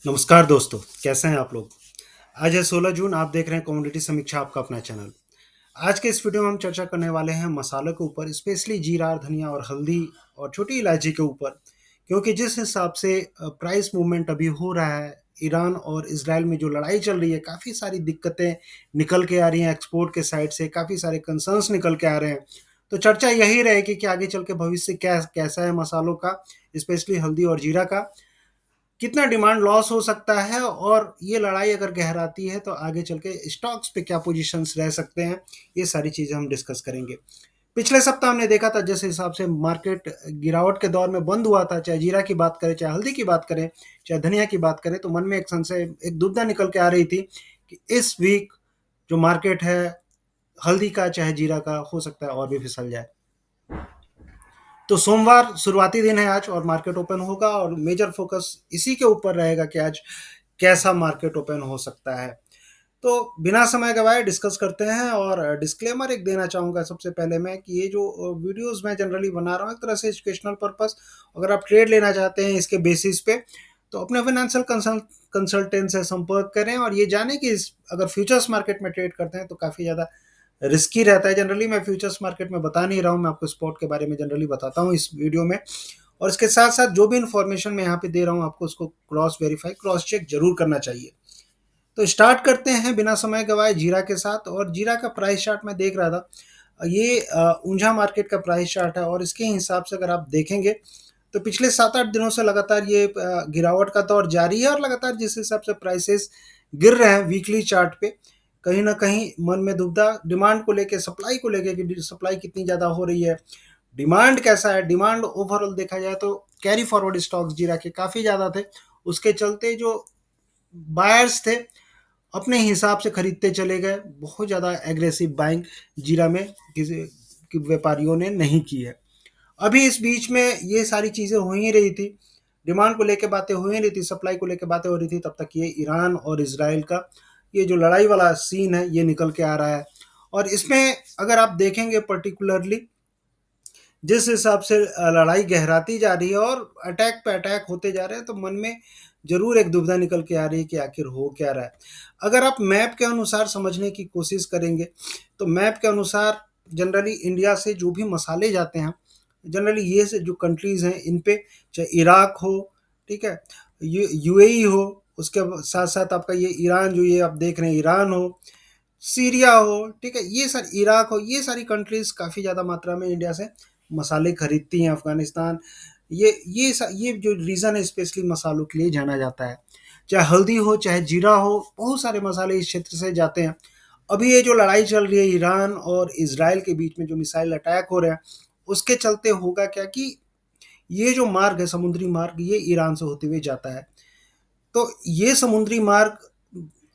नमस्कार दोस्तों, कैसे हैं आप लोग? आज है 16 जून, आप देख रहे हैं कम्युनिटी समीक्षा आपका अपना चैनल। आज के इस वीडियो में हम चर्चा करने वाले हैं मसालों के ऊपर, स्पेशली जीरा, धनिया और हल्दी और छोटी इलायची के ऊपर। क्योंकि जिस हिसाब से प्राइस मूवमेंट अभी हो रहा है, ईरान और इज़राइल में जो लड़ाई चल रही है, काफ़ी सारी दिक्कतें निकल के आ रही हैं एक्सपोर्ट के साइड से, काफ़ी सारे कंसर्न्स निकल के आ रहे हैं। तो चर्चा यही रहेगी कि आगे चल के भविष्य कैसा है मसालों का, स्पेशली हल्दी और जीरा का। कितना डिमांड लॉस हो सकता है और ये लड़ाई अगर गहराती है तो आगे चल के स्टॉक्स पे क्या पोजीशंस रह सकते हैं, ये सारी चीज़ें हम डिस्कस करेंगे। पिछले सप्ताह हमने देखा था जिस हिसाब से मार्केट गिरावट के दौर में बंद हुआ था, चाहे जीरा की बात करें, चाहे हल्दी की बात करें, चाहे धनिया की बात करें, तो मन में एक संशय, एक दुविधा निकल के आ रही थी कि इस वीक जो मार्केट है हल्दी का चाहे जीरा का, हो सकता है और भी फिसल जाए। तो सोमवार शुरुआती दिन है आज और मार्केट ओपन होगा और मेजर फोकस इसी के ऊपर रहेगा कि आज कैसा मार्केट ओपन हो सकता है। तो बिना समय गवाए डिस्कस करते हैं और डिस्क्लेमर एक देना चाहूँगा सबसे पहले मैं कि ये जो वीडियोस मैं जनरली बना रहा हूँ एक तरह से एजुकेशनल पर्पस। अगर आप ट्रेड लेना चाहते हैं इसके बेसिस पे तो अपने फाइनेंशियल कंसल्टेंट से संपर्क करें और ये जानें कि अगर फ्यूचर्स मार्केट में ट्रेड करते हैं तो काफ़ी ज़्यादा रिस्की रहता है। जनरली मैं फ्यूचर्स मार्केट में बता नहीं रहा हूँ, मैं आपको स्पॉट के बारे में जनरली बताता हूँ इस वीडियो में। और इसके साथ साथ जो भी इन्फॉर्मेशन मैं यहाँ पे दे रहा हूँ आपको उसको क्रॉस वेरीफाई, क्रॉस चेक जरूर करना चाहिए। तो स्टार्ट करते हैं बिना समय गवाए जीरा के साथ। और जीरा का प्राइस चार्ट मैं देख रहा था, ये ऊंझा मार्केट का प्राइस चार्ट है और इसके हिसाब से अगर आप देखेंगे तो पिछले 7-8 दिनों से लगातार ये गिरावट का दौर जारी है और लगातार जिस हिसाब से प्राइसेस गिर रहे हैं वीकली चार्ट पे, कहीं ना कहीं मन में दुविधा डिमांड को लेके, सप्लाई को लेके कि सप्लाई कितनी ज़्यादा हो रही है, डिमांड कैसा है। डिमांड ओवरऑल देखा जाए तो कैरी फॉरवर्ड स्टॉक्स जीरा के काफ़ी ज़्यादा थे, उसके चलते जो बायर्स थे अपने हिसाब से खरीदते चले गए। बहुत ज़्यादा एग्रेसिव बाइंग जीरा में किसी व्यापारियों ने नहीं की है। अभी इस बीच में ये सारी चीज़ें हो ही रही थी, डिमांड को लेके बातें हो ही रही थी, सप्लाई को लेके बातें हो रही थी, तब तक ये ईरान और इजराइल का ये जो लड़ाई वाला सीन है ये निकल के आ रहा है। और इसमें अगर आप देखेंगे पर्टिकुलरली जिस हिसाब से लड़ाई गहराती जा रही है और अटैक पे अटैक होते जा रहे हैं, तो मन में ज़रूर एक दुविधा निकल के आ रही है कि आखिर हो क्या रहा है। अगर आप मैप के अनुसार समझने की कोशिश करेंगे तो मैप के अनुसार जनरली इंडिया से जो भी मसाले जाते हैं, जनरली ये से जो कंट्रीज़ हैं इन पे, चाहे इराक हो, ठीक है, यूएई हो, उसके साथ साथ आपका ये ईरान जो ये आप देख रहे हैं, ईरान हो, सीरिया हो, ठीक है, ये सारी, इराक हो, ये सारी कंट्रीज़ काफ़ी ज़्यादा मात्रा में इंडिया से मसाले खरीदती हैं। अफ़गानिस्तान, ये जो रीज़न है स्पेशली मसालों के लिए जाना जाता है। चाहे हल्दी हो, चाहे जीरा हो, बहुत सारे मसाले इस क्षेत्र से जाते हैं। अभी ये जो लड़ाई चल रही है ईरान और इज़राइल के बीच में, जो मिसाइल अटैक हो रहे हैं, उसके चलते होगा क्या कि ये जो मार्ग है, समुद्री मार्ग, ये ईरान से होते हुए जाता है। तो ये समुद्री मार्ग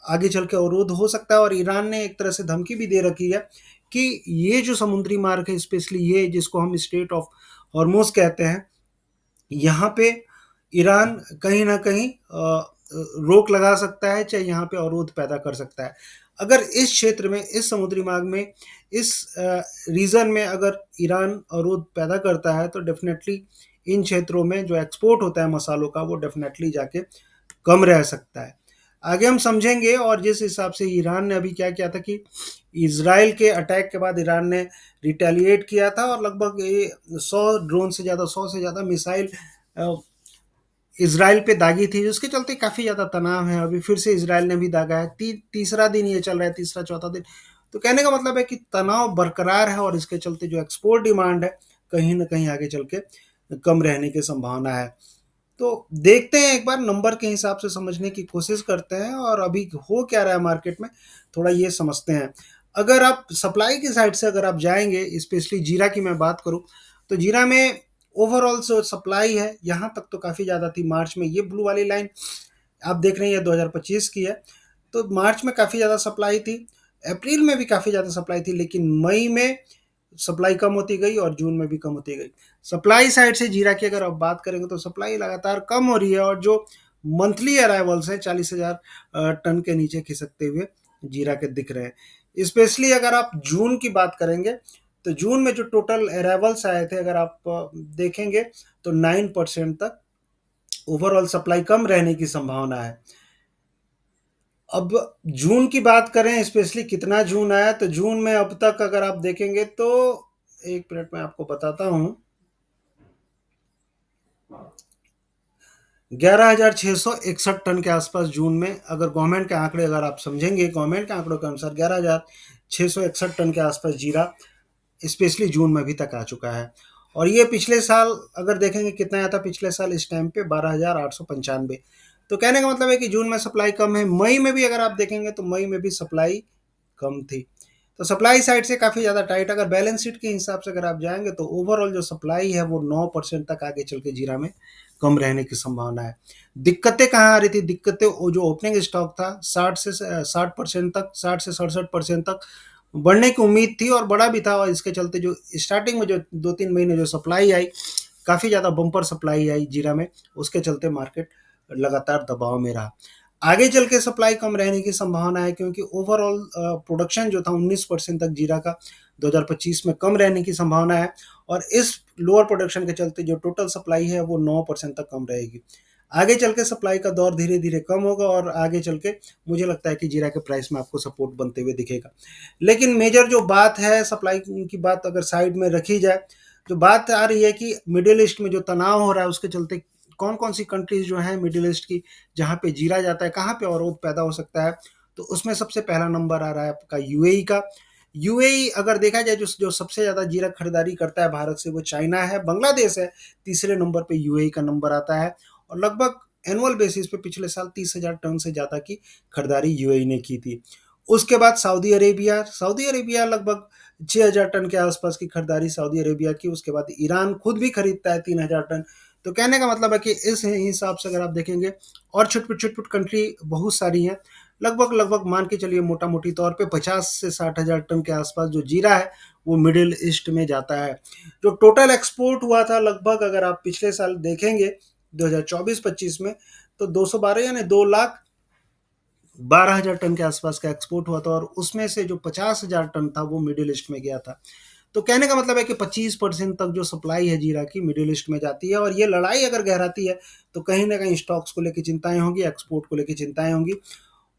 आगे चल के अवरोध हो सकता है और ईरान ने एक तरह से धमकी भी दे रखी है कि ये जो समुद्री मार्ग है, स्पेशली ये जिसको हम स्ट्रेट ऑफ हॉर्मुज कहते हैं, यहाँ पे ईरान कहीं न कहीं रोक लगा सकता है, चाहे यहाँ पे अवरोध पैदा कर सकता है। अगर इस क्षेत्र में, इस समुद्री मार्ग में, इस रीजन में अगर ईरान अवरोध पैदा करता है तो डेफिनेटली इन क्षेत्रों में जो एक्सपोर्ट होता है मसालों का वो डेफिनेटली जाके कम रह सकता है। आगे हम समझेंगे। और जिस हिसाब से ईरान ने अभी क्या किया था कि इज़राइल के अटैक के बाद ईरान ने रिटेलिएट किया था और लगभग ये 100 ड्रोन से ज़्यादा, 100 से ज़्यादा मिसाइल इज़राइल पे दागी थी, जिसके चलते काफ़ी ज़्यादा तनाव है। अभी फिर से इज़राइल ने भी दागा है, तीसरा दिन ये चल रहा है, तीसरा चौथा दिन। तो कहने का मतलब है कि तनाव बरकरार है और इसके चलते जो एक्सपोर्ट डिमांड है कहीं न कहीं आगे चल के कम रहने की संभावना है। तो देखते हैं, एक बार नंबर के हिसाब से समझने की कोशिश करते हैं और अभी हो क्या रहा है मार्केट में, थोड़ा ये समझते हैं। अगर आप सप्लाई की साइड से अगर आप जाएँगे, स्पेशली जीरा की मैं बात करूँ, तो जीरा में ओवरऑल जो सप्लाई है यहाँ तक तो काफ़ी ज़्यादा थी मार्च में। ये ब्लू वाली लाइन आप देख रहे हैं, ये 2025 की है। तो मार्च में काफ़ी ज़्यादा सप्लाई थी, अप्रैल में भी काफ़ी ज़्यादा सप्लाई थी, लेकिन मई में सप्लाई कम होती गई और जून में भी कम होती गई। सप्लाई साइड से जीरा की अगर आप बात करेंगे तो सप्लाई लगातार कम हो रही है और जो मंथली अराइवल्स हैं 40,000 टन के नीचे खिसकते हुए जीरा के दिख रहे हैं। स्पेशली अगर आप जून की बात करेंगे तो जून में जो टोटल अराइवल्स आए थे, अगर आप देखेंगे तो 9% तक ओवरऑल सप्लाई कम रहने की संभावना है। अब जून की बात करें स्पेशली कितना जून आया, तो जून में अब तक अगर आप देखेंगे तो 1 मिनट में आपको बताता हूँ। 11,661 टन के आसपास जून में, अगर गवर्नमेंट के आंकड़े अगर आप समझेंगे, गवर्नमेंट के आंकड़ों के अनुसार 11,661 टन के आसपास जीरा स्पेशली जून में अभी तक आ चुका है। और ये पिछले साल अगर देखेंगे कितना आया था पिछले साल इस टाइम पे 12,895। तो कहने का मतलब है कि जून में सप्लाई कम है। मई में भी अगर आप देखेंगे तो मई में भी सप्लाई कम थी। तो सप्लाई साइड से काफ़ी ज़्यादा टाइट, अगर बैलेंस शीट के हिसाब से अगर आप जाएंगे तो ओवरऑल जो सप्लाई है वो 9% तक आगे चल के जीरा में कम रहने की संभावना है। दिक्कतें कहाँ आ रही थी? दिक्कतें वो जो ओपनिंग स्टॉक था 60% तक, 60 से 67% तक बढ़ने की उम्मीद थी और बड़ा भी था। और इसके चलते जो स्टार्टिंग में जो 2-3 महीने जो सप्लाई आई, काफ़ी ज़्यादा बम्पर सप्लाई आई जीरा में, उसके चलते मार्केट लगातार दबाव में रहा। आगे चल के सप्लाई कम रहने की संभावना है क्योंकि ओवरऑल प्रोडक्शन जो था 19% तक जीरा का 2025 में कम रहने की संभावना है। और इस लोअर प्रोडक्शन के चलते जो टोटल सप्लाई है वो 9% तक कम रहेगी। आगे चल के सप्लाई का दौर धीरे धीरे कम होगा और आगे चल के मुझे लगता है कि जीरा के प्राइस में आपको सपोर्ट बनते हुए दिखेगा। लेकिन मेजर जो बात है सप्लाई की बात अगर साइड में रखी जाए, तो बात आ रही है कि मिडिल ईस्ट में जो तनाव हो रहा है उसके चलते कौन कौन सी कंट्रीज जो हैं मिडिल ईस्ट की जहाँ पे जीरा जाता है, कहाँ पे अवरोध पैदा हो सकता है। तो उसमें सबसे पहला नंबर आ रहा है आपका यूएई का। यूएई अगर देखा जाए जो जो सबसे ज़्यादा जीरा खरीदारी करता है भारत से वो चाइना है, बांग्लादेश है, तीसरे नंबर पे यूएई का नंबर आता है। और लगभग एनुअल बेसिस पे पिछले साल 30,000 टन से ज़्यादा की खरीदारी यूएई ने की थी। उसके बाद सऊदी अरेबिया, सऊदी अरेबिया लगभग 6,000 टन के आसपास की खरीदारी सऊदी अरेबिया की। उसके बाद ईरान खुद भी खरीदता है 3,000 टन। तो कहने का मतलब है कि इस हिसाब से अगर आप देखेंगे और छुट-पुट कंट्री बहुत सारी हैं। लगभग लगभग मान के चलिए मोटा मोटी तौर पे 50 से 60,000 टन के आसपास जो जीरा है वो मिडिल ईस्ट में जाता है। जो टोटल एक्सपोर्ट हुआ था लगभग अगर आप पिछले साल देखेंगे 2024-25 में, तो 212 यानी 2,12,000 टन के आसपास का एक्सपोर्ट हुआ था और उसमें से जो 50,000 टन था वो मिडिल ईस्ट में गया था। तो कहने का मतलब है कि 25% तक जो सप्लाई है जीरा की मिडिल ईस्ट में जाती है। और ये लड़ाई अगर गहराती है तो कहीं ना कहीं स्टॉक्स को लेकर चिंताएं होंगी, एक्सपोर्ट को लेकर चिंताएं होंगी।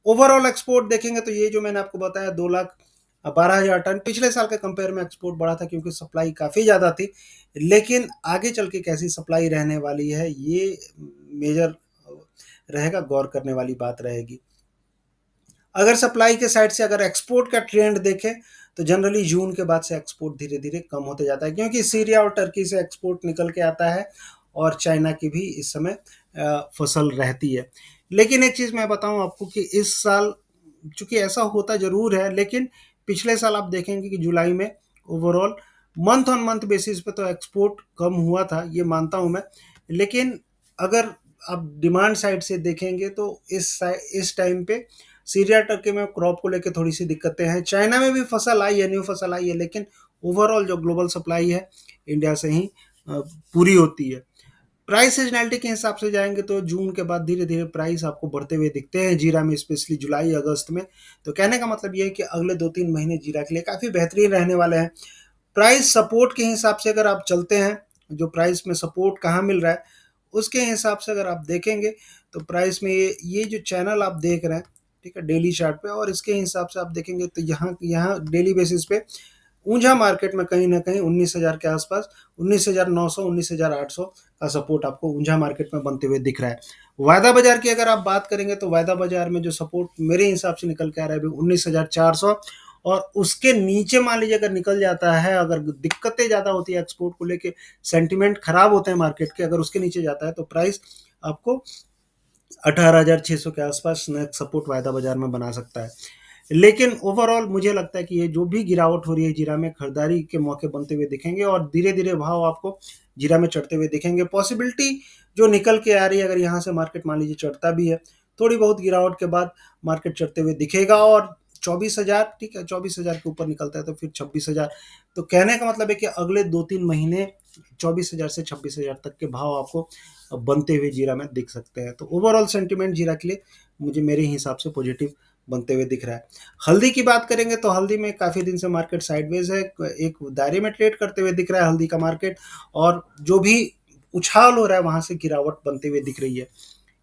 ओवरऑल एक्सपोर्ट देखेंगे तो ये जो मैंने आपको बताया 2,12,000 टन पिछले साल के कंपेयर में एक्सपोर्ट बढ़ा था क्योंकि सप्लाई काफ़ी ज़्यादा थी। लेकिन आगे चल के कैसी सप्लाई रहने वाली है ये मेजर रहेगा, गौर करने वाली बात रहेगी। अगर सप्लाई के साइड से अगर एक्सपोर्ट का ट्रेंड देखें तो जनरली जून के बाद से एक्सपोर्ट धीरे धीरे कम होते जाता है क्योंकि सीरिया और टर्की से एक्सपोर्ट निकल के आता है और चाइना की भी इस समय फसल रहती है। लेकिन एक चीज़ मैं बताऊं आपको कि इस साल चूंकि ऐसा होता ज़रूर है, लेकिन पिछले साल आप देखेंगे कि जुलाई में overall month on month basis पे तो एक्सपोर्ट कम हुआ था, ये मानता हूँ मैं। लेकिन अगर आप डिमांड साइड से देखेंगे तो इस टाइम पे सीरिया टर्की में क्रॉप को लेकर थोड़ी सी दिक्कतें हैं। चाइना में भी फसल आई है, न्यू फसल आई है, लेकिन ओवरऑल जो ग्लोबल सप्लाई है इंडिया से ही पूरी होती है। प्राइस सीजनैलिटी के हिसाब से जाएंगे तो जून के बाद धीरे धीरे प्राइस आपको बढ़ते हुए दिखते हैं जीरा में, स्पेशली जुलाई अगस्त में। तो कहने का मतलब ये है कि अगले 2-3 महीने जीरा के लिए काफ़ी बेहतरीन रहने वाले हैं। प्राइस सपोर्ट के हिसाब से अगर आप चलते हैं, जो प्राइस में सपोर्ट कहाँ मिल रहा है उसके हिसाब से अगर आप देखेंगे तो प्राइस में ये जो चैनल आप देख रहे हैं, ठीक है, डेली चार्ट पे, और इसके हिसाब से आप देखेंगे तो यहाँ यहाँ डेली बेसिस पे ऊंझा मार्केट में कहीं ना कहीं 19,000 के आसपास, 19,900 19,800 का सपोर्ट आपको ऊंझा मार्केट में बनते हुए दिख रहा है। वायदा बाजार की अगर आप बात करेंगे तो वायदा बाजार में जो सपोर्ट मेरे हिसाब से निकल के आ रहा है अभी 19,400। और उसके नीचे मान लीजिए अगर निकल जाता है, अगर दिक्कतें ज़्यादा होती है एक्सपोर्ट को लेके, सेंटिमेंट खराब होते हैं मार्केट के, अगर उसके नीचे जाता है तो प्राइस आपको 18,600 के आसपास नेक्स्ट सपोर्ट वायदा बाजार में बना सकता है। लेकिन ओवरऑल मुझे लगता है कि ये जो भी गिरावट हो रही है जीरा में, खरीदारी के मौके बनते हुए दिखेंगे और धीरे धीरे भाव आपको जीरा में चढ़ते हुए दिखेंगे। पॉसिबिलिटी जो निकल के आ रही है, अगर यहाँ से मार्केट मान लीजिए चढ़ता भी है, थोड़ी बहुत गिरावट के बाद मार्केट चढ़ते हुए दिखेगा और 24,000, ठीक है, 24,000 के ऊपर निकलता है तो फिर 26,000। तो कहने का मतलब है कि अगले 2-3 महीने 24,000 से 26,000 तक के भाव आपको बनते हुए जीरा में दिख सकते हैं। तो ओवरऑल सेंटिमेंट जीरा के लिए मुझे मेरे हिसाब से पॉजिटिव बनते हुए दिख रहा है। हल्दी की बात करेंगे तो हल्दी में काफ़ी दिन से मार्केट साइडवेज है, एक दायरे में ट्रेड करते हुए दिख रहा है हल्दी का मार्केट। और जो भी उछाल हो रहा है वहाँ से गिरावट बनते हुए दिख रही है।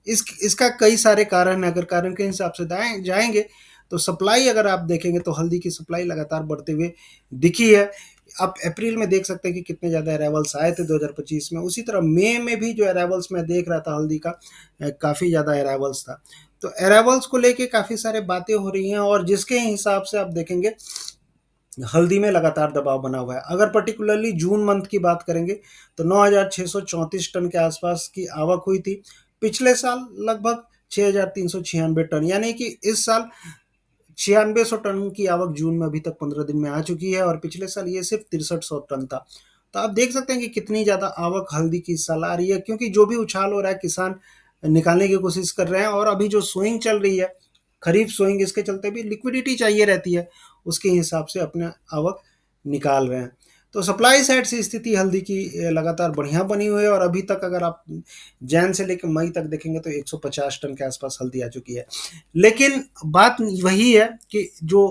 इसका कई सारे कारण हैं। अगर कारण के हिसाब से जाएंगे तो सप्लाई अगर आप देखेंगे तो हल्दी की सप्लाई लगातार बढ़ते हुए दिखी है। आप अप्रैल में देख सकते हैं कि कितने ज़्यादा अराइवल्स आए थे 2025 में। उसी तरह मई में भी जो अराइवल्स मैं देख रहा था हल्दी का, काफ़ी ज़्यादा अराइवल्स था। तो अराइवल्स को लेके काफ़ी सारे बातें हो रही हैं और जिसके हिसाब से आप देखेंगे हल्दी में लगातार दबाव बना हुआ है। अगर पर्टिकुलरली जून मंथ की बात करेंगे तो 9,634 टन के आसपास की आवक हुई थी। पिछले साल लगभग 6,396 टन, यानी कि इस साल 9600 टन की आवक जून में अभी तक 15 दिन में आ चुकी है और पिछले साल ये सिर्फ 6300 टन था। तो आप देख सकते हैं कि कितनी ज़्यादा आवक हल्दी की इस साल आ रही है, क्योंकि जो भी उछाल हो रहा है किसान निकालने की कोशिश कर रहे हैं। और अभी जो सोइंग चल रही है, खरीफ सोइंग, इसके चलते भी लिक्विडिटी चाहिए रहती है, उसके हिसाब से अपने आवक निकाल रहे हैं। तो सप्लाई साइड से स्थिति हल्दी की लगातार बढ़िया बनी हुई है और अभी तक अगर आप जैन से लेकर मई तक देखेंगे तो 150 टन के आसपास हल्दी आ चुकी है। लेकिन बात वही है कि जो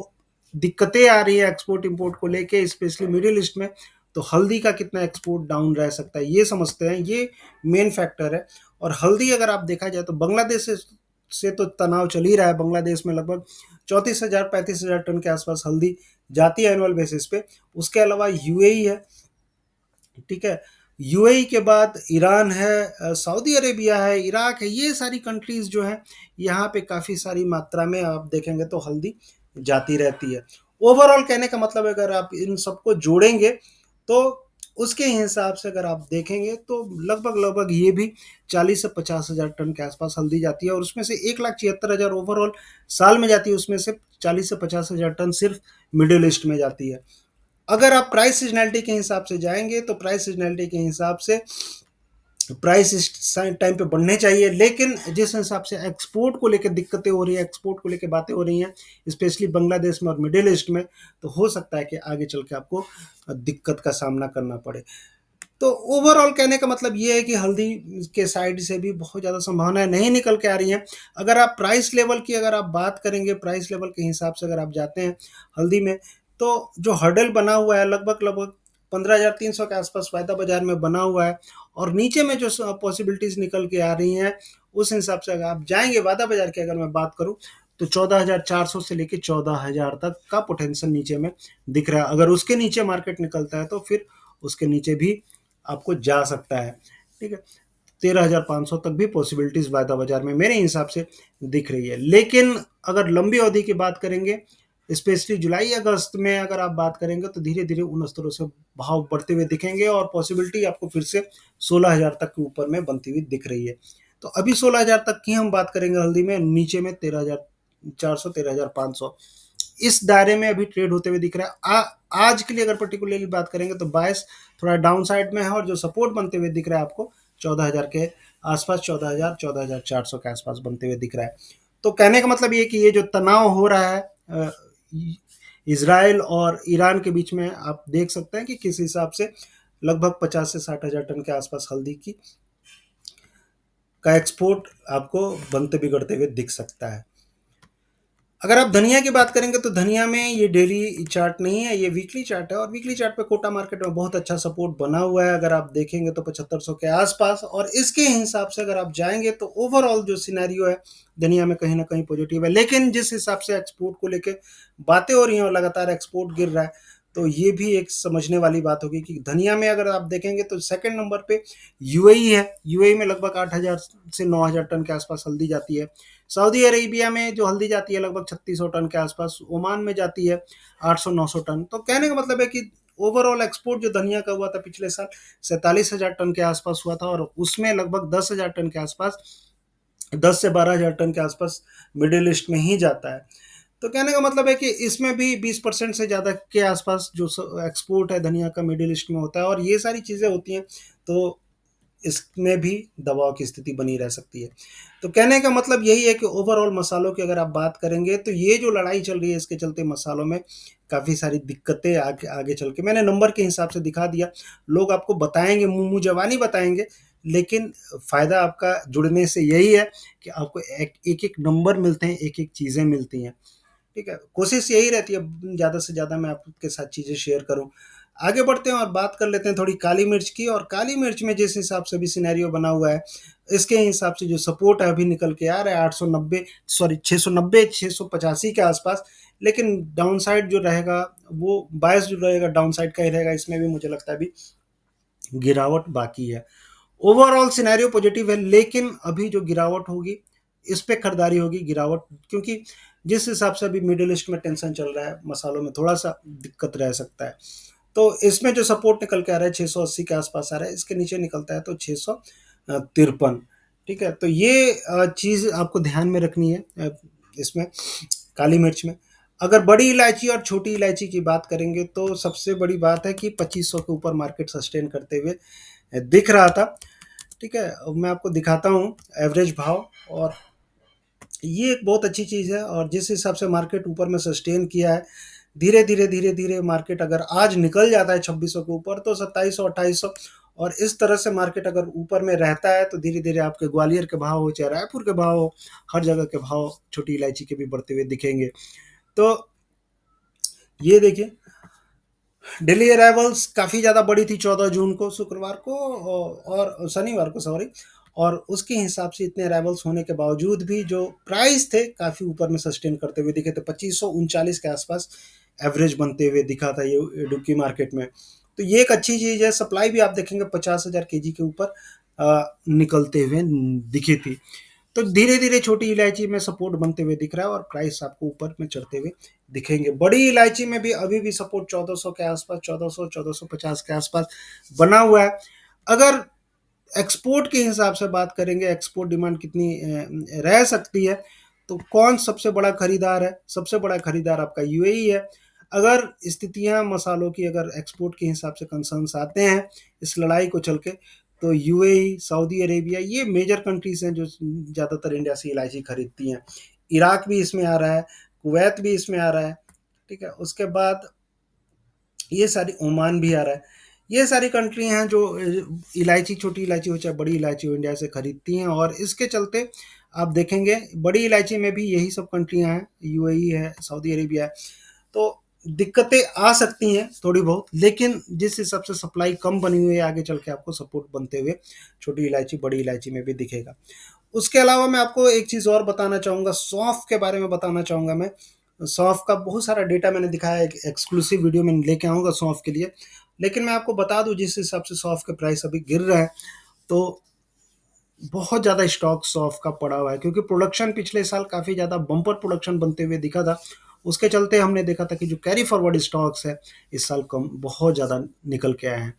दिक्कतें आ रही है एक्सपोर्ट इंपोर्ट को लेके, स्पेशली मिडिल ईस्ट में, तो हल्दी का कितना एक्सपोर्ट डाउन रह सकता है ये समझते हैं। ये मेन फैक्टर है। और हल्दी अगर आप देखा जाए तो बांग्लादेश से तो तनाव चल ही रहा है। बांग्लादेश में लगभग 34,000 35,000 टन के आसपास हल्दी जाती है एनुअल बेसिस पे। उसके अलावा यूएई है, ठीक है, यूएई के बाद ईरान है, सऊदी अरेबिया है, इराक है। ये सारी कंट्रीज जो हैं, यहाँ पे काफ़ी सारी मात्रा में आप देखेंगे तो हल्दी जाती रहती है। ओवरऑल कहने का मतलब अगर आप इन सबको जोड़ेंगे तो उसके हिसाब से अगर आप देखेंगे तो लगभग लगभग ये भी 40 से 50,000 टन के आसपास हल्दी जाती है और उसमें से 1,76,000 ओवरऑल साल में जाती है। उसमें से 40 से 50,000 टन सिर्फ मिडिल ईस्ट में जाती है। अगर आप प्राइस सीजनैलिटी के हिसाब से जाएंगे तो प्राइस सीजनैलिटी के हिसाब से प्राइस इस टाइम पे बढ़ने चाहिए। लेकिन जिस हिसाब से एक्सपोर्ट को लेकर दिक्कतें हो रही है, एक्सपोर्ट को लेकर बातें हो रही हैं, स्पेशली बांग्लादेश में और मिडिल ईस्ट में, तो हो सकता है कि आगे चल के आपको दिक्कत का सामना करना पड़े। तो ओवरऑल कहने का मतलब ये है कि हल्दी के साइड से भी बहुत ज़्यादा संभावनाएं नहीं निकल के आ रही हैं। अगर आप प्राइस लेवल की अगर आप बात करेंगे, प्राइस लेवल के हिसाब से अगर आप जाते हैं हल्दी में, तो जो हर्डल बना हुआ है लगभग लगभग 15,300 के आसपास वायदा बाजार में बना हुआ है। और नीचे में जो पॉसिबिलिटीज़ निकल के आ रही हैं, उस हिसाब से अगर आप जाएंगे वायदा बाजार की अगर मैं बात करूं तो 14,400 से लेकर 14,000 तक का पोटेंशियल नीचे में दिख रहा है। अगर उसके नीचे मार्केट निकलता है तो फिर उसके नीचे भी आपको जा सकता है, ठीक है। 13,500 तक भी पॉसिबिलिटीज वायदा बाजार में मेरे हिसाब से दिख रही है। लेकिन अगर लंबी अवधि की बात करेंगे, स्पेशली जुलाई अगस्त में अगर आप बात करेंगे तो धीरे धीरे उन स्तरों से भाव बढ़ते हुए दिखेंगे और पॉसिबिलिटी आपको फिर से 16,000 तक के ऊपर में बनती हुई दिख रही है। तो अभी 16,000 तक की हम बात करेंगे हल्दी में, नीचे में 13,400 13,500 इस दायरे में अभी ट्रेड होते हुए दिख रहा है। आज के लिए अगर पर्टिकुलरली बात करेंगे तो बायस थोड़ा डाउन साइड में है और जो सपोर्ट बनते हुए दिख रहा है आपको 14,000 के आसपास, 14,000 14,400 के आसपास बनते हुए दिख रहा है। तो कहने का मतलब ये कि ये जो तनाव हो रहा है इसराइल और ईरान के बीच में, आप देख सकते हैं कि किस हिसाब से लगभग 50 से 60,000 टन के आसपास हल्दी की का एक्सपोर्ट आपको बनते बिगड़ते हुए दिख सकता है। अगर आप धनिया की बात करेंगे तो धनिया में ये डेली चार्ट नहीं है, ये वीकली चार्ट है और वीकली चार्ट पे कोटा मार्केट में बहुत अच्छा सपोर्ट बना हुआ है। अगर आप देखेंगे तो 7500 के आसपास, और इसके हिसाब से अगर आप जाएंगे तो ओवरऑल जो सिनेरियो है धनिया में कहीं ना कहीं पॉजिटिव है। लेकिन जिस हिसाब से एक्सपोर्ट को लेके बातें हो रही हैं और लगातार एक्सपोर्ट गिर रहा है, तो ये भी एक समझने वाली बात होगी कि धनिया में अगर आप देखेंगे तो सेकंड नंबर पे यूएई है। यूएई में लगभग 8,000 से 9,000 टन के आसपास हल्दी जाती है। सऊदी अरेबिया में जो हल्दी जाती है लगभग 3600 टन के आसपास, ओमान में जाती है 800-900 टन। तो कहने का मतलब है कि ओवरऑल एक्सपोर्ट जो धनिया का हुआ था पिछले साल 47,000 टन के आसपास हुआ था और उसमें लगभग 10,000 टन के आसपास, 10 से 12,000 टन के आसपास मिडिल ईस्ट में ही जाता है। तो कहने का मतलब है कि इसमें भी 20% से ज़्यादा के आसपास जो एक्सपोर्ट है धनिया का मिडिल ईस्ट में होता है और ये सारी चीज़ें होती हैं, तो इसमें भी दबाव की स्थिति बनी रह सकती है। तो कहने का मतलब यही है कि ओवरऑल मसालों की अगर आप बात करेंगे तो ये जो लड़ाई चल रही है इसके चलते मसालों में काफ़ी सारी दिक्कतें आगे आगे चल के, मैंने नंबर के हिसाब से दिखा दिया। लोग आपको बताएंगे, मुँह जबानी बताएंगे, लेकिन फ़ायदा आपका जुड़ने से यही है कि आपको एक एक नंबर मिलते हैं, एक एक चीज़ें मिलती हैं, ठीक है। कोशिश यही रहती है ज़्यादा से ज़्यादा मैं आपके साथ चीज़ें शेयर करूँ। आगे बढ़ते हैं और बात कर लेते हैं थोड़ी काली मिर्च की। और काली मिर्च में जिस हिसाब से भी सिनेरियो बना हुआ है, इसके हिसाब से जो सपोर्ट है अभी निकल के आ रहा है 890, सॉरी 690, 685 के आसपास। लेकिन डाउन साइड जो रहेगा वो बायस जो रहेगा डाउन साइड का ही रहेगा। इसमें भी मुझे लगता है अभी गिरावट बाकी है। ओवरऑल सिनेरियो पॉजिटिव है, लेकिन अभी जो गिरावट होगी इस पे खरीदारी होगी। गिरावट क्योंकि जिस हिसाब से अभी मिडिल ईस्ट में टेंशन चल रहा है, मसालों में थोड़ा सा दिक्कत रह सकता है। तो इसमें जो सपोर्ट निकल के आ रहा है 680 के आसपास आ रहा है, इसके नीचे निकलता है तो 653। ठीक है, तो ये चीज़ आपको ध्यान में रखनी है इसमें काली मिर्च में। अगर बड़ी इलायची और छोटी इलायची की बात करेंगे तो सबसे बड़ी बात है कि 2500 के ऊपर मार्केट सस्टेन करते हुए दिख रहा था। ठीक है, अब मैं आपको दिखाता हूँ एवरेज भाव। और ये एक बहुत अच्छी चीज़ है। और जिस हिसाब से मार्केट ऊपर में सस्टेन किया है, धीरे धीरे धीरे धीरे मार्केट अगर आज निकल जाता है 2600 के ऊपर तो 2700 2800, और इस तरह से मार्केट अगर ऊपर में रहता है तो धीरे धीरे आपके ग्वालियर के भाव हो चाहे रायपुर के भाव हो, हर जगह के भाव छोटी इलायची के भी बढ़ते हुए दिखेंगे। तो ये देखिए, डेली अराइवल्स काफ़ी ज़्यादा बड़ी थी 14 जून को, शुक्रवार को और शनिवार को, सॉरी। और उसके हिसाब से इतने अराइवल्स होने के बावजूद भी जो प्राइस थे काफ़ी ऊपर में सस्टेन करते हुए दिखे थे। 2539 के आसपास एवरेज बनते हुए दिखा था ये इडुक्की मार्केट में। तो ये एक अच्छी चीज़ है। सप्लाई भी आप देखेंगे 50,000 केजी के ऊपर निकलते हुए दिखी थी। तो धीरे धीरे छोटी इलायची में सपोर्ट बनते हुए दिख रहा है और प्राइस आपको ऊपर में चढ़ते हुए दिखेंगे। बड़ी इलायची में भी अभी भी सपोर्ट 1400 के आसपास, 1400 1450 के आसपास बना हुआ है। अगर एक्सपोर्ट के हिसाब से बात करेंगे, एक्सपोर्ट डिमांड कितनी रह सकती है, तो कौन सबसे बड़ा खरीदार है? सबसे बड़ा खरीदार आपका यूएई है। अगर स्थितियां मसालों की अगर एक्सपोर्ट के हिसाब से कंसर्न्स आते हैं इस लड़ाई को चल के, तो यूएई, सऊदी अरेबिया, ये मेजर कंट्रीज हैं जो ज़्यादातर इंडिया से इलायची खरीदती हैं। इराक भी इसमें आ रहा है, कुवैत भी इसमें आ रहा है। ठीक है, उसके बाद ये सारी, ओमान भी आ रहा है। ये सारी कंट्री हैं जो इलायची, छोटी इलायची हो चाहे बड़ी इलायची हो, इंडिया से खरीदती हैं। और इसके चलते आप देखेंगे बड़ी इलायची में भी यही सब कंट्रियां हैं, यूएई है, सऊदी अरेबिया है। तो दिक्कतें आ सकती हैं थोड़ी बहुत, लेकिन जिस हिसाब से सप्लाई कम बनी हुई है आगे चल के आपको सपोर्ट बनते हुए छोटी इलायची, बड़ी इलायची में भी दिखेगा। उसके अलावा मैं आपको एक चीज़ और बताना चाहूँगा, सौंफ के बारे में बताना चाहूँगा मैं। सौंफ का बहुत सारा डेटा मैंने दिखाया, एक एक्सक्लूसिव वीडियो में लेके आऊँगा सौंफ के लिए। लेकिन मैं आपको बता दूँ जिस हिसाब से सौंफ के प्राइस अभी गिर रहे हैं, तो बहुत ज़्यादा स्टॉक सौंफ का पड़ा हुआ है, क्योंकि प्रोडक्शन पिछले साल काफ़ी ज़्यादा बम्पर प्रोडक्शन बनते हुए दिखा था। उसके चलते हमने देखा था कि जो कैरी फॉरवर्ड स्टॉक्स है इस साल कम, बहुत ज़्यादा निकल के आए हैं।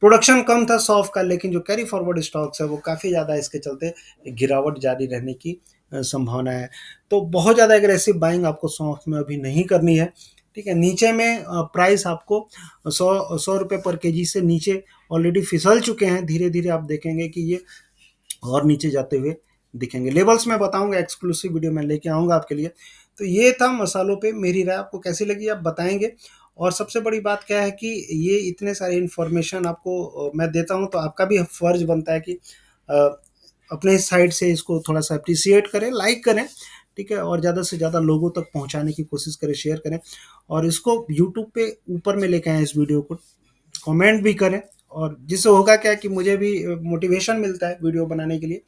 प्रोडक्शन कम था सौंफ का, लेकिन जो कैरी फॉरवर्ड स्टॉक्स है वो काफ़ी ज़्यादा, इसके चलते गिरावट जारी रहने की संभावना है। तो बहुत ज़्यादा एग्रेसिव बाइंग आपको सौंफ में अभी नहीं करनी है। ठीक है, नीचे में प्राइस आपको 100 रुपये पर केजी से नीचे ऑलरेडी फिसल चुके हैं। धीरे धीरे आप देखेंगे कि ये और नीचे जाते हुए दिखेंगे। लेवल्स मैं बताऊंगा, एक्सक्लूसिव वीडियो मैं लेके आऊँगा आपके लिए। तो ये था मसालों पे मेरी राय, आपको कैसी लगी आप बताएँगे। और सबसे बड़ी बात क्या है कि ये इतने सारे इन्फॉर्मेशन आपको मैं देता हूँ, तो आपका भी फ़र्ज़ बनता है कि अ, अपने साइड से इसको थोड़ा-सा एप्रिशिएट करें, लाइक करें, ठीक है? और ज़्यादा से ज़्यादा लोगों तक पहुँचाने की कोशिश करें, शेयर करें। और इसको यूट्यूब पे ऊपर में लेके आएँ इस वीडियो को, कमेंट भी करें। और जिससे होगा क्या कि मुझे भी मोटिवेशन मिलता है वीडियो बनाने के लिए,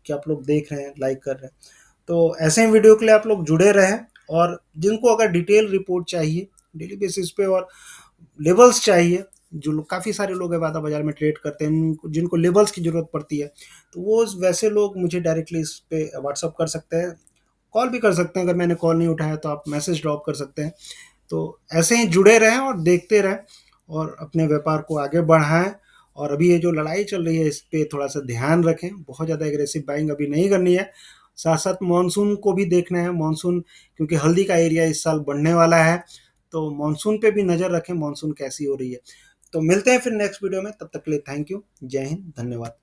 कि आप लोग देख रहे हैं, लाइक कर रहे हैं। तो ऐसे ही वीडियो के लिए आप लोग जुड़े रहें। और जिनको अगर डिटेल रिपोर्ट चाहिए डेली बेसिस पे, और लेवल्स चाहिए, जो लोग, काफ़ी सारे लोग हैं वादा बाजार में ट्रेड करते हैं, जिनको लेवल्स की ज़रूरत पड़ती है, तो वो वैसे लोग मुझे डायरेक्टली इस पे व्हाट्सअप कर सकते हैं, कॉल भी कर सकते हैं। अगर मैंने कॉल नहीं उठाया तो आप मैसेज ड्रॉप कर सकते हैं। तो ऐसे ही जुड़े रहें और देखते रहें और अपने व्यापार को आगे बढ़ाएँ। और अभी ये जो लड़ाई चल रही है इस पे थोड़ा-सा ध्यान रखें, बहुत ज़्यादा एग्रेसिव बाइंग अभी नहीं करनी है। साथ-साथ मानसून को भी देखना है, मानसून, क्योंकि हल्दी का एरिया इस साल बढ़ने वाला है, तो मानसून पे भी नज़र रखें, मानसून कैसी हो रही है। तो मिलते हैं फिर नेक्स्ट वीडियो में, तब तक के लिए थैंक यू। जय हिंद, धन्यवाद।